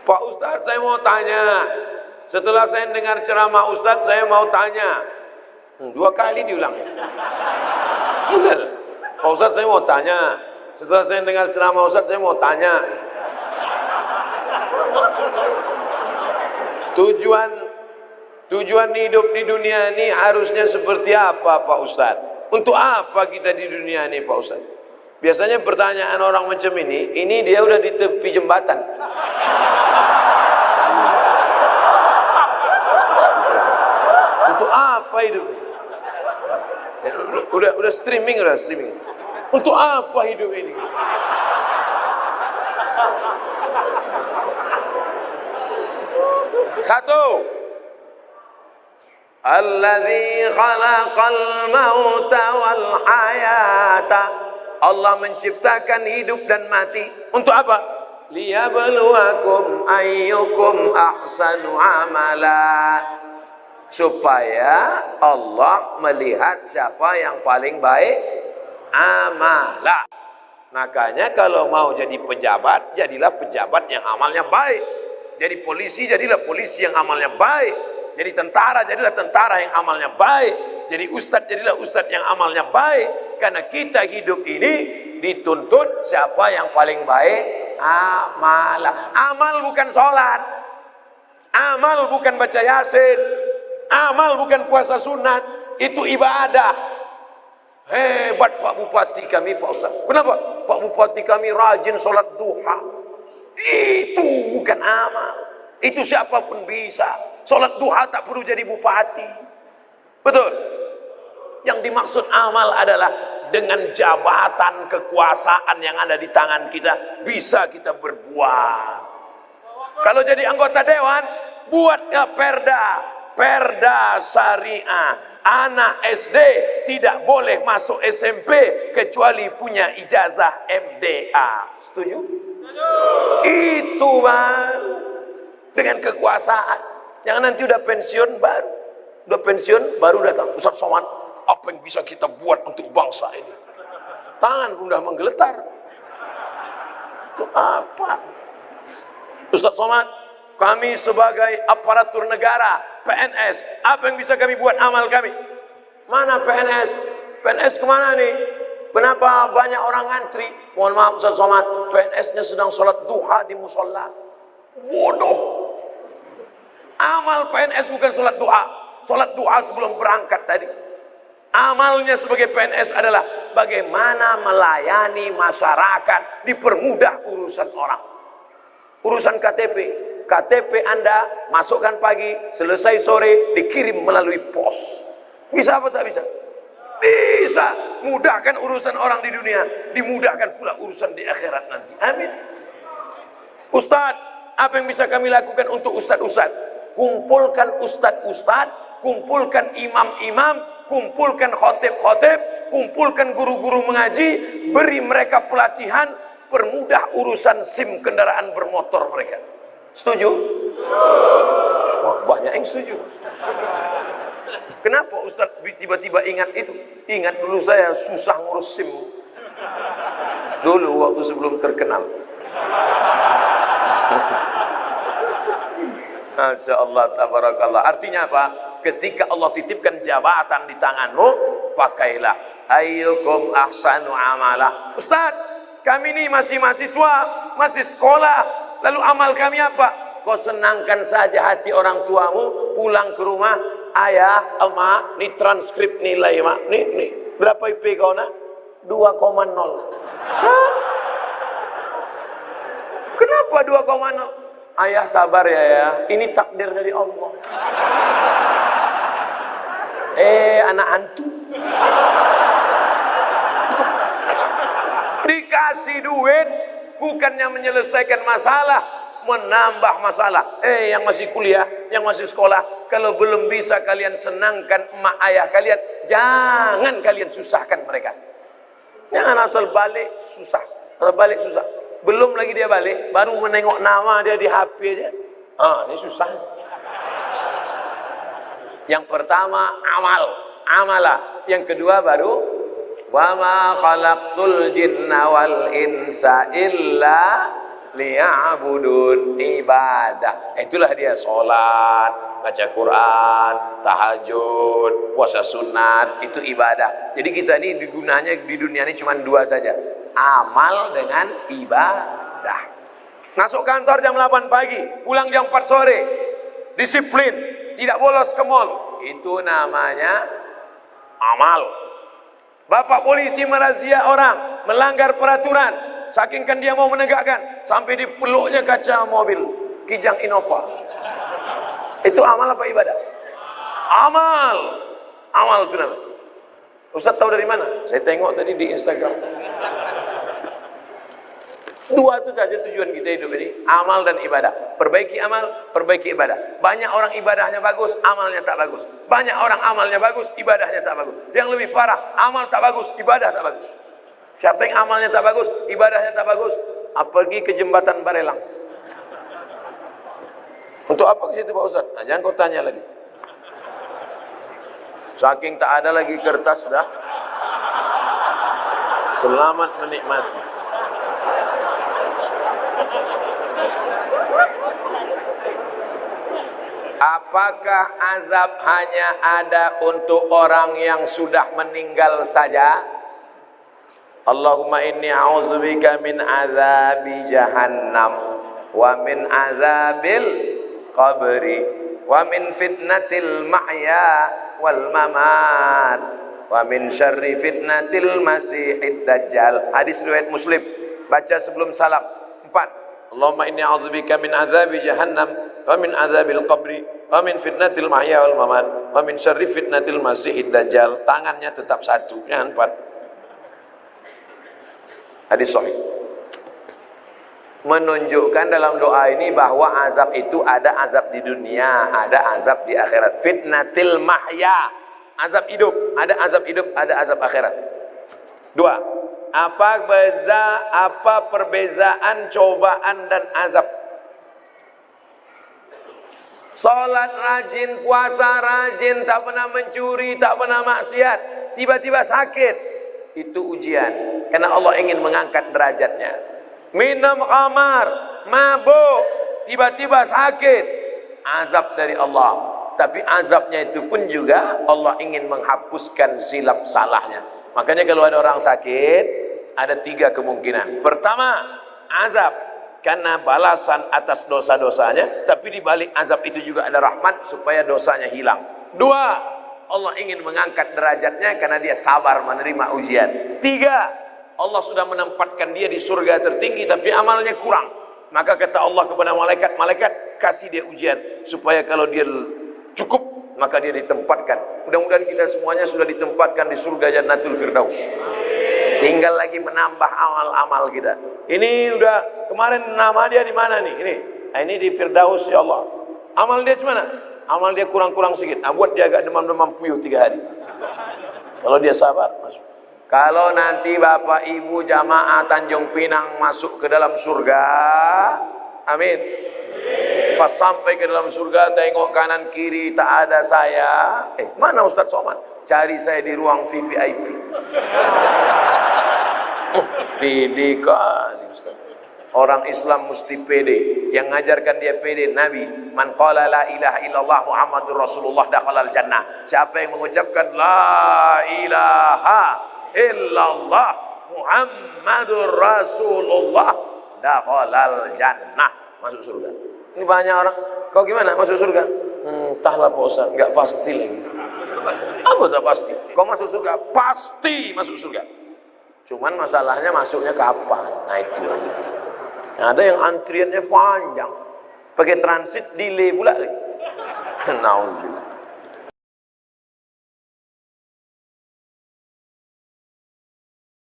Pak Ustadz, saya mau tanya. Setelah saya dengar ceramah Ustadz, saya mau tanya. 2 kali diulangnya. Benar. Pak Ustadz, saya mau tanya. Setelah saya dengar ceramah Ustadz, saya mau tanya. Tujuan hidup di dunia ini harusnya seperti apa, Pak Ustadz? Untuk apa kita di dunia ini, Pak Ustadz? Biasanya pertanyaan orang macam ini dia udah di tepi jembatan. Untuk apa hidup? Udah streaming. Untuk apa hidup ini? Satu. Alladzi khalaqal mauta wal hayata. Allah menciptakan hidup dan mati. Untuk apa? Liyabluwakum ayyukum ahsanu amala. Supaya Allah melihat siapa yang paling baik amala. Makanya kalau mau jadi pejabat, jadilah pejabat yang amalnya baik. Jadi polisi, jadilah polisi yang amalnya baik. Jadi tentara, jadilah tentara yang amalnya baik. Jadi ustadz, jadilah ustadz yang amalnya baik. Karena kita hidup ini dituntut siapa yang paling baik amala. Amal bukan sholat. Amal bukan baca yasin. Amal bukan puasa sunat. Itu ibadah. Hebat Pak Bupati kami, Pak Ustaz. Kenapa? Pak Bupati kami rajin sholat duha. Itu bukan amal. Itu siapapun bisa. Sholat duha tak perlu jadi bupati. Betul? Yang dimaksud amal adalah dengan jabatan kekuasaan yang ada di tangan kita, bisa kita berbuat. Kalau jadi anggota dewan, buatnya perda syariah. Anak SD tidak boleh masuk SMP kecuali punya ijazah MDA. Setuju? Itu Bang. Dengan kekuasaan. Jangan nanti udah pensiun baru datang. Ustaz Somad, apa yang bisa kita buat untuk bangsa ini? Tangan pun udah menggeletar. Itu apa? Ustaz Somad, kami sebagai aparatur negara, PNS, apa yang bisa kami buat amal kami? Mana PNS? PNS kemana nih? Kenapa banyak orang ngantri? Mohon maaf Ustaz Somad, PNS-nya sedang sholat duha di musola. Bodoh. Amal PNS bukan sholat duha. Sholat duha sebelum berangkat tadi. Amalnya sebagai PNS adalah bagaimana melayani masyarakat, dipermudah urusan orang. Urusan KTP. KTP Anda masukkan pagi, selesai sore, dikirim melalui pos. Bisa apa tak bisa? Bisa. Mudahkan urusan orang di dunia, dimudahkan pula urusan di akhirat nanti. Amin. Ustadz, apa yang bisa kami lakukan untuk ustadz-ustadz? Kumpulkan ustadz-ustadz, kumpulkan imam-imam, kumpulkan khotib-khotib, kumpulkan guru-guru mengaji, beri mereka pelatihan, permudah urusan SIM kendaraan bermotor mereka. Setuju? Wah, banyak yang setuju. Kenapa Ustadz tiba-tiba ingat itu? Ingat dulu saya susah ngurus SIM. Dulu waktu sebelum terkenal. Masya Allah, tabarakallah. Artinya apa? Ketika Allah titipkan jabatan di tanganmu, pakailah. Ayyukum ahsanu amala. Ustaz, kami ini masih mahasiswa, masih sekolah. Lalu amal kami apa? Kau senangkan saja hati orang tuamu, pulang ke rumah, ayah, emak, ini transkrip nilai, mak. Nih. Berapa IP kau nak? 2,0. Hah? Kenapa 2,0? Ayah sabar ya, ini takdir dari Allah. Anak hantu. Dikasih duit, bukannya menyelesaikan masalah, menambah masalah. Yang masih kuliah, yang masih sekolah, kalau belum bisa kalian senangkan emak ayah kalian, jangan kalian susahkan mereka. Jangan asal balik susah. Belum lagi dia balik, baru menengok nama dia di HP aja. Ini susah. Yang pertama amalah. Yang kedua baru wa ma khalaqtul jinna wal insa illa liya'budun, ibadah. Itulah dia salat, baca Quran, tahajud, puasa sunat, itu ibadah. Jadi kita ini gunanya di dunia ini cuma dua saja, amal dengan ibadah. Masuk kantor jam 8 pagi, pulang jam 4 sore, disiplin, tidak bolos ke mall, itu namanya amal. Bapak polisi merazia orang melanggar peraturan, saking kan dia mau menegakkan, sampai dipeluknya kaca mobil Kijang Innova. Itu amal apa ibadah? Amal. Amal itu namanya. Ustaz tahu dari mana? Saya tengok tadi di Instagram. Dua itu saja tujuan kita hidup ini, amal dan ibadah. Perbaiki amal, perbaiki ibadah. Banyak orang ibadahnya bagus, amalnya tak bagus. Banyak orang amalnya bagus, ibadahnya tak bagus. Yang lebih parah, amal tak bagus, ibadah tak bagus. Siapa yang amalnya tak bagus, ibadahnya tak bagus, pergi ke jembatan Barelang. Untuk apa ke situ Pak Ustaz? Nah, jangan kau tanya lagi. Saking tak ada lagi kertas dah. Selamat menikmati. Apakah azab hanya ada untuk orang yang sudah meninggal saja? Allahumma inni a'udzubika min azabi jahannam wa min azabil qabri wa min fitnatil mahya wal mamat wa min syarri fitnatil masihid dajjal. Hadis riwayat Muslim. Baca sebelum salam. 4. Allahumma inni a'udzubika min azabi jahannam wa min azabil qabri wa min fitnatil mahya wal mamat wa min syarri fitnatil masihid dajjal. Tangannya tetap satu, jangan 4. Hadis sahih. Menunjukkan dalam doa ini bahwa azab itu ada azab di dunia, ada azab di akhirat. Fitnatil mahya, azab hidup, ada azab hidup, ada azab akhirat. 2. Apa perbezaan cobaan dan azab? Salat rajin, puasa rajin, tak pernah mencuri, tak pernah maksiat, tiba-tiba sakit, itu ujian. Karena Allah ingin mengangkat derajatnya. Minum khamar, mabuk, tiba-tiba sakit, azab dari Allah. Tapi azabnya itu pun juga Allah ingin menghapuskan silap salahnya. Makanya kalau ada orang sakit, ada 3 kemungkinan. Pertama, azab karena balasan atas dosa-dosanya, tapi di balik azab itu juga ada rahmat supaya dosanya hilang. 2, Allah ingin mengangkat derajatnya karena dia sabar menerima ujian. 3, Allah sudah menempatkan dia di surga tertinggi tapi amalnya kurang. Maka kata Allah kepada malaikat, malaikat kasih dia ujian supaya kalau dia cukup maka dia ditempatkan. Mudah-mudahan kita semuanya sudah ditempatkan di surga Jannatul Firdaus. Tinggal lagi menambah amal-amal kita. Ini udah kemarin nama dia di mana nih? Ini di Firdaus ya Allah. Amal dia di mana? Amal dia kurang-kurang sedikit. Buat dia agak demam-demam puyuh 3 hari. Kalau dia sabar, masuk. Kalau nanti Bapak Ibu jamaah Tanjung Pinang masuk ke dalam surga, amin. Pas sampai ke dalam surga, tengok kanan kiri tak ada saya. Mana Ustaz Somad? Cari saya di ruang VVIP. Pede kali Ustaz. Orang Islam mesti pede. Yang ngajarkan dia pede Nabi. Man qala la ilaha illallah Muhammadur Rasulullah dakhalal jannah. Siapa yang mengucapkan la ilaha illallah Muhammadur Rasulullah dakhalal jannah, masuk surga. Ini banyak orang, kau gimana masuk surga? Entahlah Pak Ustaz, enggak pasti lagi. Apa tak pasti? Kau masuk surga, pasti masuk surga. Cuman masalahnya masuknya kapan? Nah itu. Ada yang antriannya panjang, pakai transit delay pula lagi. Nauzubillah.